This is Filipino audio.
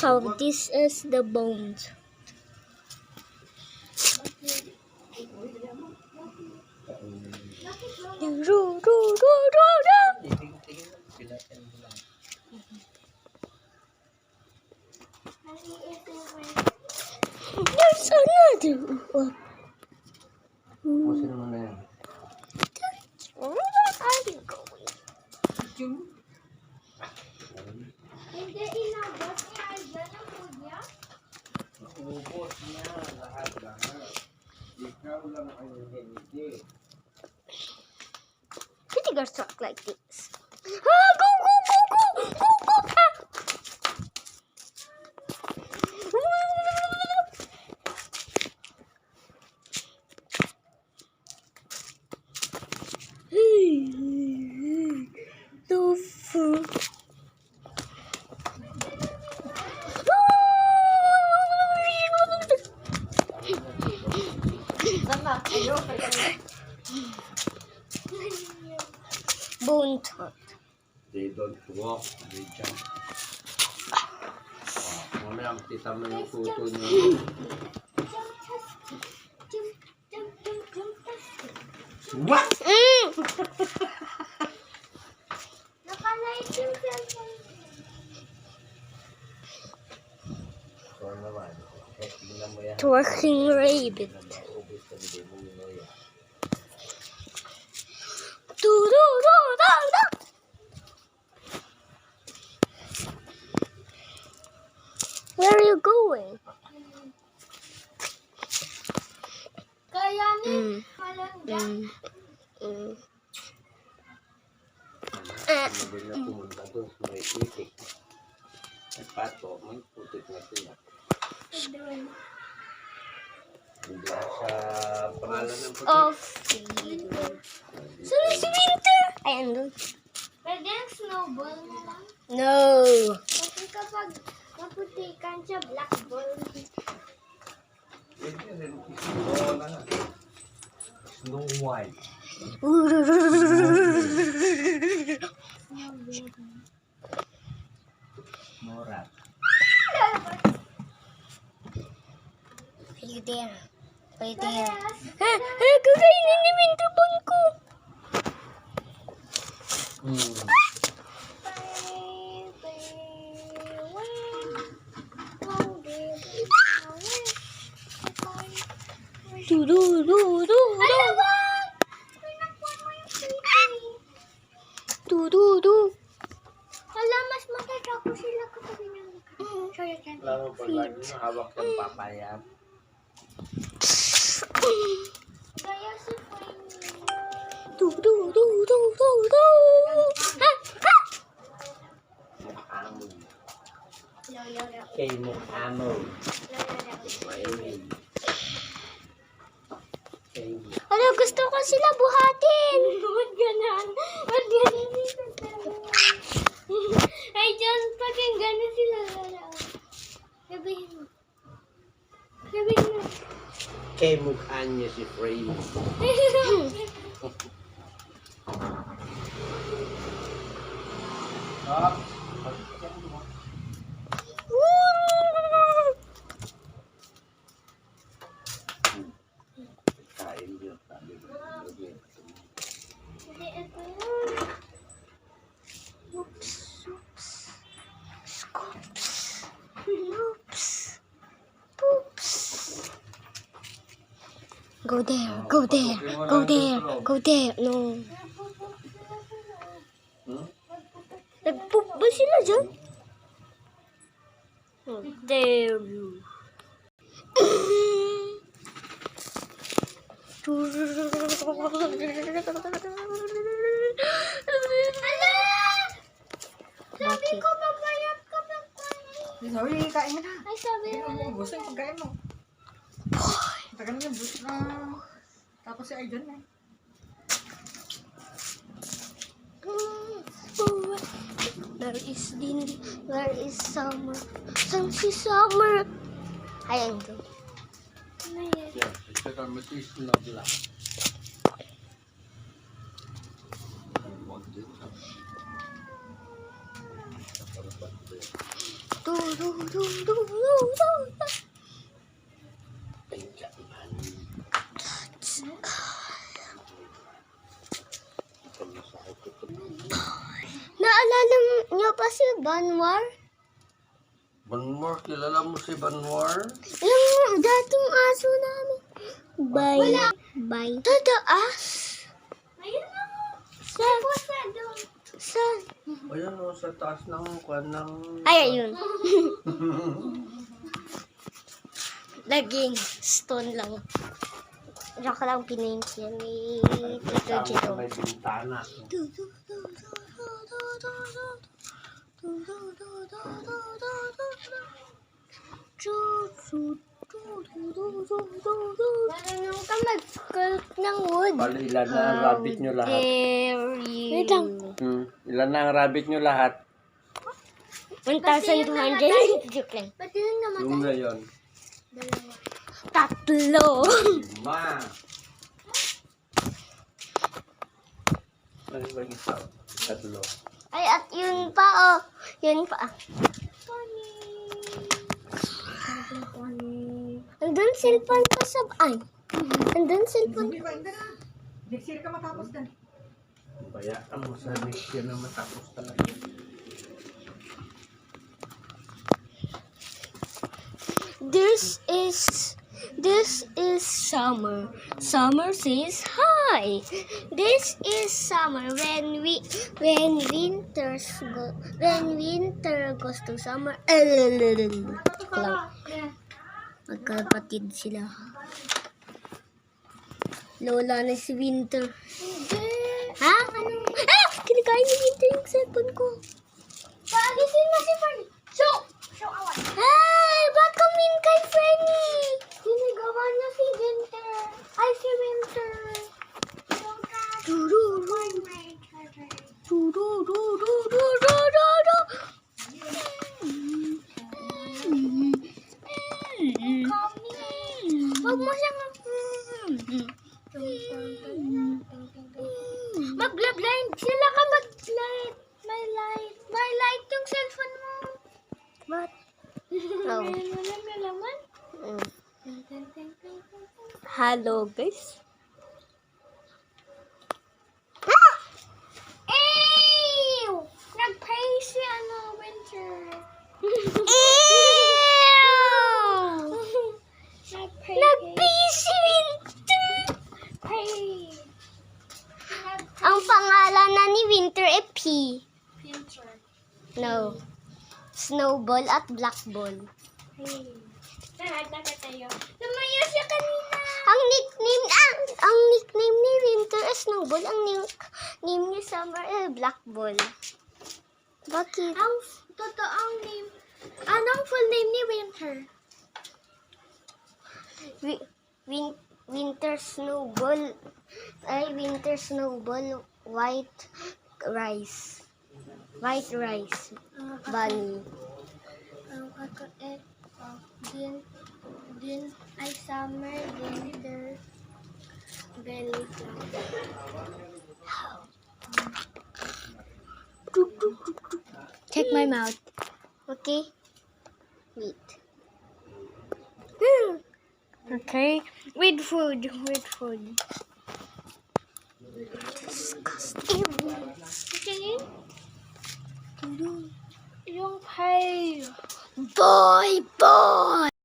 So this is the bones. There's another one. Where are you going? Hindi inabot niya dyan ang food niya? Ubos niya, lahat. Ikaw lang ang hindi. Vinegar talk like this. Ah, go, go, go, go, go, go. Ah. No food. Bone talk. They don't walk, they jump. Mamaya kita mo yung tuto niyo. What? Nakalight yung cellphone. Sorry naman. Tingnan mo yan. Twerking rabbit. Ubus ka din mo yan. Do do do do do. Where are you going? Kaya ni, halang dyan. Mabili na pumunta doon sa may itik. May pato, may putik na sila. Bigla sa pangalan ng putik. Of Saan si Winter? Ayan doon. Pwede ang snowball na lang. No. Kasi kapag maputikan siya, black ball. Pwede rin. Snow na nga. Snow White. Morat. Are you there? Are you there? Ha? Kakainin ni Winter bone ko. Do do do do do. Do do do. Hala, mas matatrapo sila kapag sorry, can't. Alam mo pag lagi mo hawak ng papaya. Gaya si Fanny. Do do do do do do. Ha ha. Mukhamon. Lo. Kay mukhamon. Mahilig. Ano, gusto ko sila buhatin. Ba't ganan? Ba't ganan dito? Ay, dyan paging ganan sila. Sabihin mo. Sabihin mo. Kay mukha niya si Frey. Kain yun. Sabi ko. Hindi, ito yun. Oops, oops, scoops, oops, oops. Go there, go there, go there, go there. No. Nag-poop ba sila dyan? Oh, there you. Sabi ko, papayat ka pa. Sorry, kain mo na. Ay, sabi mo. Gusto yung pagkain mo. Tagal mo yung bus na. Tapos si Aidan na. Where is summer? Saan si summer? Ayan to. Ano yan? Yan. Ito ka matis na black. Turo. Ay, jaman. Ito masakit ito. Naalala niyo pa si Banwar? Banwar, kilala mo si Banwar? Yung dating aso namin. Bye. Bye. Tataas. Ayun na. Saan? Pusa doon. Saan? Ayan o, sa taas ng kanang... Ay, ayun. Laging stone lang. Joke lang, pinaint yan ni Tito Kasama Chito. sa may bintana. Marunong ka mag-sculpt ng wood. Bali, ilan na ang rabbit nyo lahat? Wait lang. Ilan na ang rabbit nyo lahat? 1,200. Joke lang. Ba't yun naman? Yung ngayon. Dalawa. Tatlo. 5. Ano ba isa? 3. Ay, at yun pa, oh. Yun pa. Andun cellphone pa sa... Ay. Andun cellphone. Hindi ba? Hindi na. Next year ka matapos din. Bayaan mo sa next year na matapos talaga. This is summer. Summer says hi. This is summer when winter goes to summer. Magkapatid sila. Lola na si Winter. Ha? Anong? Ah! Kinakain ni Winter yung cellphone ko. Paalisin mo si Fernie. Show! Show away. Ay! Baka min kay Frenny. Sinigawa niya si Winter. Ay, si Winter. Wag mo siyang... Mag-blind sila ka mag-light. May light. May light yung cellphone mo. What? Oh. Wala may laman. Hello, guys. Ew! Nag-pray si Winter. Nag-pray. Nag-busy Winter. Pray. Ang pangalan na ni Winter ay P. Winter. No. Snowball at Blackball. Pray. Nahata ka tayo. Lumayo siya kanina. Ang nickname ni Winter ay Snowball. Ang name ni Summer ay Blackball. Bakit? Ang totoong name. Anong full name ni Winter? Winter Snowball ay Winter Snowball White Rice. White Rice Bunny. Din ay summer, winter, belly flower. Check my mouth. Okay? Wait. Okay. With food. Disgusting.